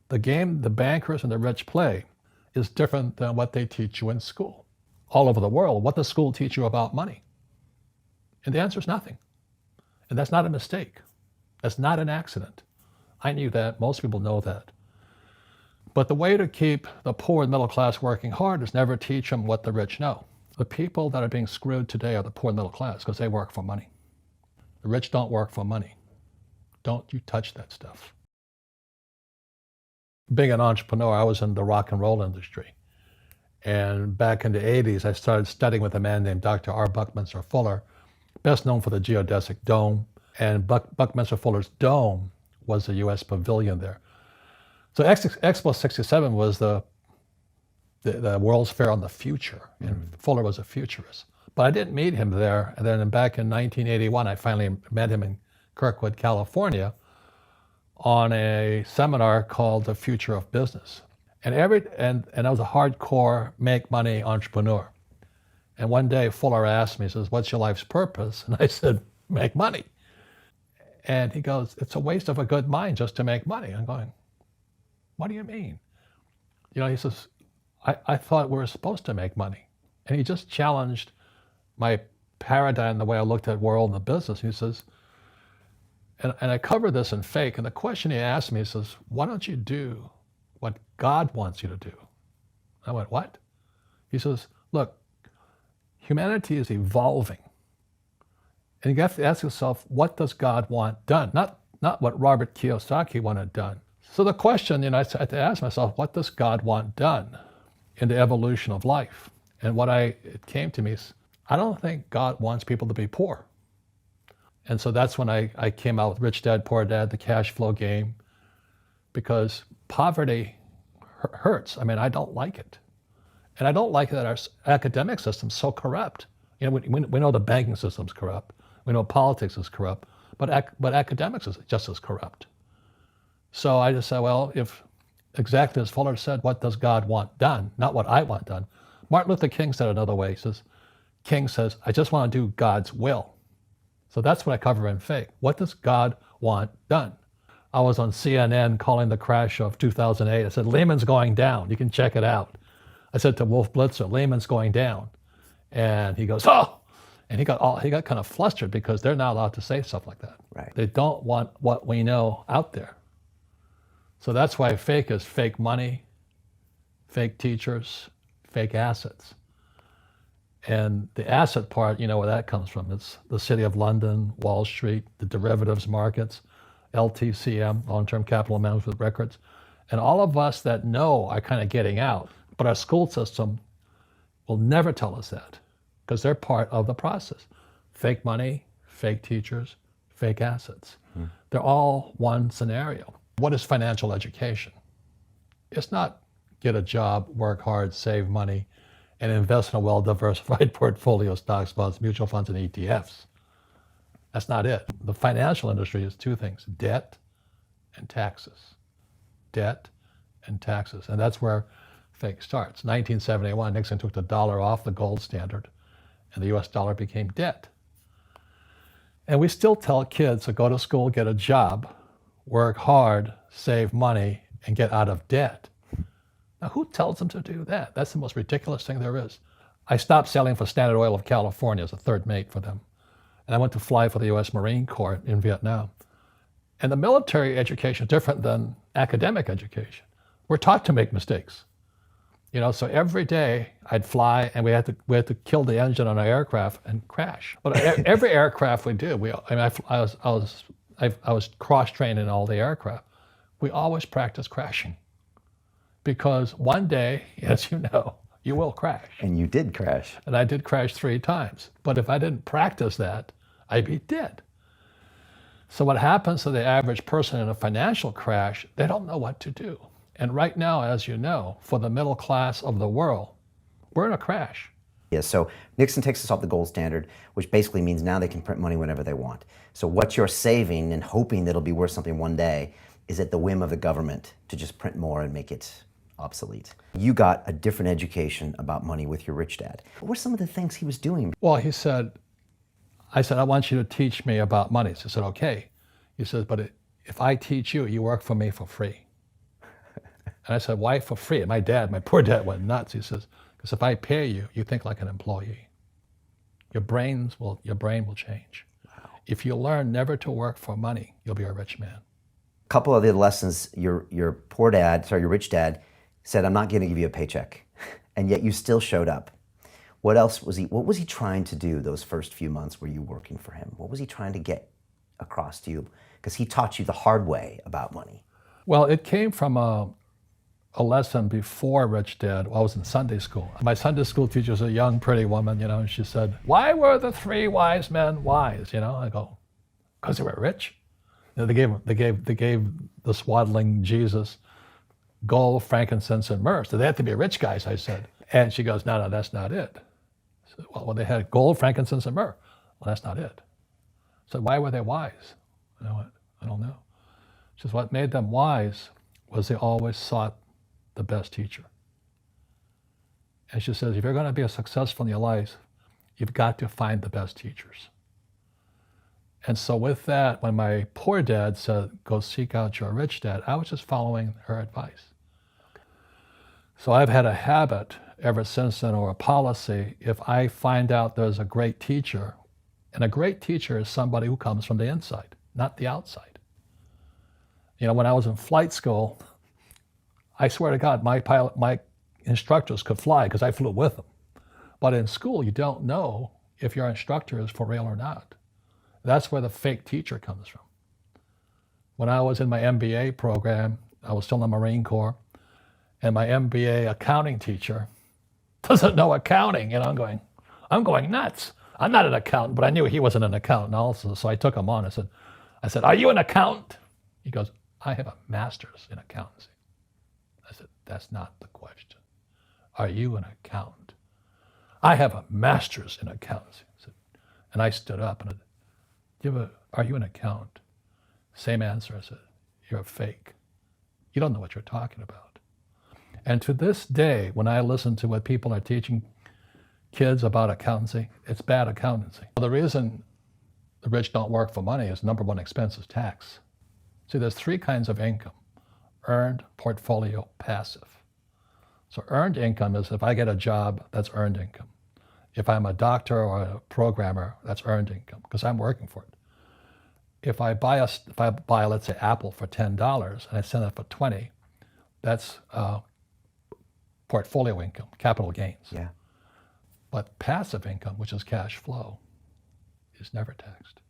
The game the bankers and the rich play is different than what they teach you in school. All over the world, what does school teach you about money? And the answer is nothing. And that's not a mistake. That's not an accident. I knew that. Most people know that. But the way to keep the poor and middle class working hard is never teach them what the rich know. The people that are being screwed today are the poor and middle class because they work for money. The rich don't work for money. Don't you touch that stuff. Being an entrepreneur, I was in the rock and roll industry. And back in the 80s, I started studying with a man named Dr. R. Buckminster Fuller, best known for the geodesic dome. And Buckminster Fuller's dome was the U.S. pavilion there. So Expo 67 was the World's Fair on the future, and Fuller was a futurist. But I didn't meet him there. And then back in 1981, I finally met him in Kirkwood, California, on a seminar called The Future of Business. And I was a hardcore make money entrepreneur. And one day Fuller asked me, he says, "What's your life's purpose?" And I said, "Make money." And he goes, "It's a waste of a good mind just to make money." I'm going, "What do you mean?" He says, I thought we were supposed to make money. And he just challenged my paradigm, the way I looked at world and the business. He says, and I cover this in Fake, and the question he asked me, he says, "Why don't you do what God wants you to do?" I went, "What?" He says, "Look, humanity is evolving. And you have to ask yourself, what does God want done? Not what Robert Kiyosaki wanted done." So the question, I had to ask myself, what does God want done in the evolution of life? And it came to me is, I don't think God wants people to be poor. And so that's when I came out with Rich Dad, Poor Dad, the cash flow game, because poverty hurts. I don't like it. And I don't like that our academic system's so corrupt. We know the banking system's corrupt. We know politics is corrupt, but academics is just as corrupt. So I just said, well, if exactly as Fuller said, what does God want done? Not what I want done. Martin Luther King said it another way. King says, "I just want to do God's will." So that's what I cover in Fake. What does God want done? I was on CNN calling the crash of 2008. I said, "Lehman's going down. You can check it out." I said to Wolf Blitzer, "Lehman's going down." And he goes, "Oh!" And he got kind of flustered because they're not allowed to say stuff like that. Right. They don't want what we know out there. So that's why Fake is fake money, fake teachers, fake assets. And the asset part, where that comes from. It's the City of London, Wall Street, the derivatives markets, LTCM, long-term capital management records. And all of us that know are kind of getting out. But our school system will never tell us that because they're part of the process. Fake money, fake teachers, fake assets. They're all one scenario. What is financial education? It's not get a job, work hard, save money, and invest in a well-diversified portfolio of stocks, bonds, mutual funds, and ETFs. That's not it. The financial industry is two things: debt and taxes. Debt and taxes. And that's where Fake starts. 1971, Nixon took the dollar off the gold standard, and the US dollar became debt. And we still tell kids to go to school, get a job, work hard, save money, and get out of debt. Now, who tells them to do that? That's the most ridiculous thing there is. I stopped sailing for Standard Oil of California as a third mate for them. And I went to fly for the US Marine Corps in Vietnam. And the military education is different than academic education. We're taught to make mistakes. So every day I'd fly and we had to kill the engine on our aircraft and crash. But every aircraft we do, I was cross-trained in all the aircraft. We always practice crashing. Because one day, as you know, you will crash. And you did crash. And I did crash 3 times. But if I didn't practice that, I'd be dead. So what happens to the average person in a financial crash, they don't know what to do. And right now, as you know, for the middle class of the world, we're in a crash. Yeah, so Nixon takes us off the gold standard, which basically means now they can print money whenever they want. So what you're saving and hoping that it'll be worth something one day is at the whim of the government to just print more and make it obsolete. You got a different education about money with your rich dad. What were some of the things he was doing? Well, I said, "I want you to teach me about money." So he said, "Okay." He says, "But if I teach you, you work for me for free." And I said, why for free? And my poor dad went nuts. He says, because if I pay you, you think like an employee. Your brain will change. Wow. If you learn never to work for money, you'll be a rich man. A couple of the lessons your rich dad said, I'm not going to give you a paycheck. And yet you still showed up. What was he trying to do those first few months were you working for him? What was he trying to get across to you? Because he taught you the hard way about money. Well, it came from a lesson before Rich Dad. I was in Sunday school. My Sunday school teacher was a young, pretty woman, and she said, why were the three wise men wise? I go, because they were rich. They gave the swaddling Jesus gold, frankincense, and myrrh. So they had to be rich guys, I said. And she goes, no, that's not it. I said, well, they had gold, frankincense, and myrrh. Well, that's not it. I said, why were they wise? I don't know. She says, what made them wise was they always sought the best teacher. And she says, if you're going to be successful in your life, you've got to find the best teachers. And so with that, when my poor dad said, go seek out your rich dad, I was just following her advice. So I've had a habit ever since then, or a policy, if I find out there's a great teacher, and a great teacher is somebody who comes from the inside, not the outside. When I was in flight school, I swear to God, my instructors could fly because I flew with them. But in school, you don't know if your instructor is for real or not. That's where the fake teacher comes from. When I was in my MBA program, I was still in the Marine Corps, and my MBA accounting teacher doesn't know accounting. I'm going nuts. I'm not an accountant, but I knew he wasn't an accountant also, so I took him on. I said, are you an accountant? He goes, I have a master's in accountancy. I said, that's not the question. Are you an accountant? I have a master's in accountancy. And I stood up and I said, are you an accountant? Same answer. I said, you're a fake. You don't know what you're talking about. And to this day, when I listen to what people are teaching kids about accountancy, it's bad accountancy. The reason the rich don't work for money is number one expense is tax. See, there's three kinds of income: earned, portfolio, passive. So earned income is if I get a job, that's earned income. If I'm a doctor or a programmer, that's earned income because I'm working for it. If I buy, let's say, Apple for $10 and I sell it for $20, that's portfolio income, capital gains. Yeah. But passive income, which is cash flow, is never taxed.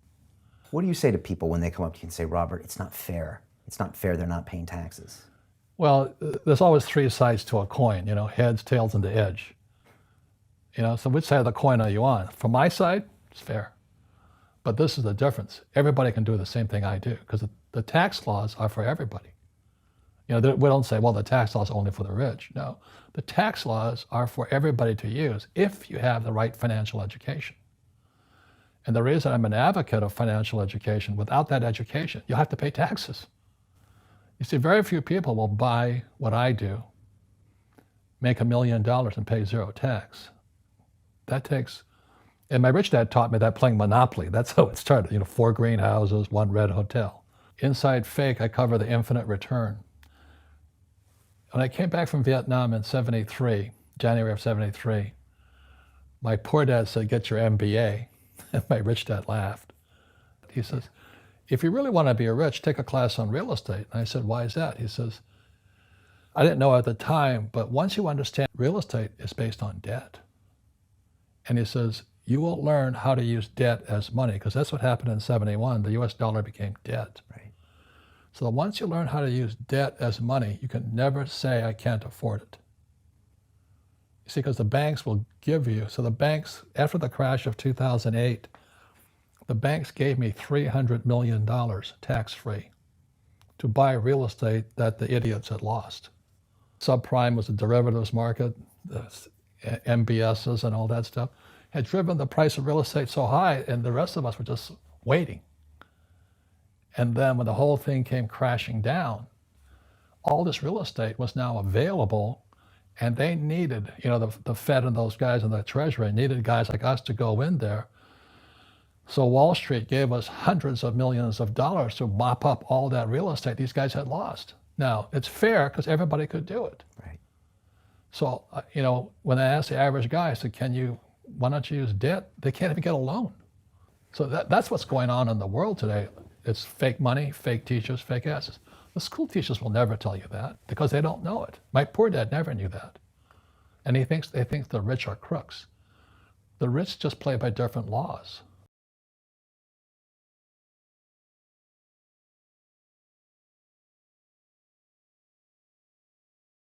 What do you say to people when they come up to you and say, Robert, it's not fair. It's not fair they're not paying taxes? Well, there's always three sides to a coin, heads, tails, and the edge. So which side of the coin are you on? From my side, it's fair. But this is the difference. Everybody can do the same thing I do because the tax laws are for everybody. We don't say, well, the tax laws are only for the rich. No, the tax laws are for everybody to use if you have the right financial education. And the reason I'm an advocate of financial education, without that education, you'll have to pay taxes. You see, very few people will buy what I do, make $1 million and pay zero tax. That takes, and my rich dad taught me that playing Monopoly. That's how it started. 4 greenhouses, 1 red hotel. Inside Fake, I cover the infinite return. When I came back from Vietnam in '73, January of '73, my poor dad said, get your MBA. And my rich dad laughed. He says, if you really want to be rich, take a class on real estate. And I said, why is that? He says, I didn't know at the time, but once you understand real estate is based on debt. And he says, you will learn how to use debt as money, because that's what happened in '71. The US dollar became debt. Right. So once you learn how to use debt as money, you can never say, I can't afford it. You see, because the banks will give you, so the banks, after the crash of 2008, the banks gave me $300 million tax-free to buy real estate that the idiots had lost. Subprime was a derivatives market, the MBSs and all that stuff, had driven the price of real estate so high, and the rest of us were just waiting. And then when the whole thing came crashing down, all this real estate was now available, and they needed, the Fed and those guys in the Treasury needed guys like us to go in there. So Wall Street gave us hundreds of millions of dollars to mop up all that real estate these guys had lost. Now, it's fair because everybody could do it. Right. So, when I asked the average guy, I said, why don't you use debt? They can't even get a loan. So that's what's going on in the world today. It's fake money, fake teachers, fake asses. The school teachers will never tell you that because they don't know it. My poor dad never knew that. And they think the rich are crooks. The rich just play by different laws.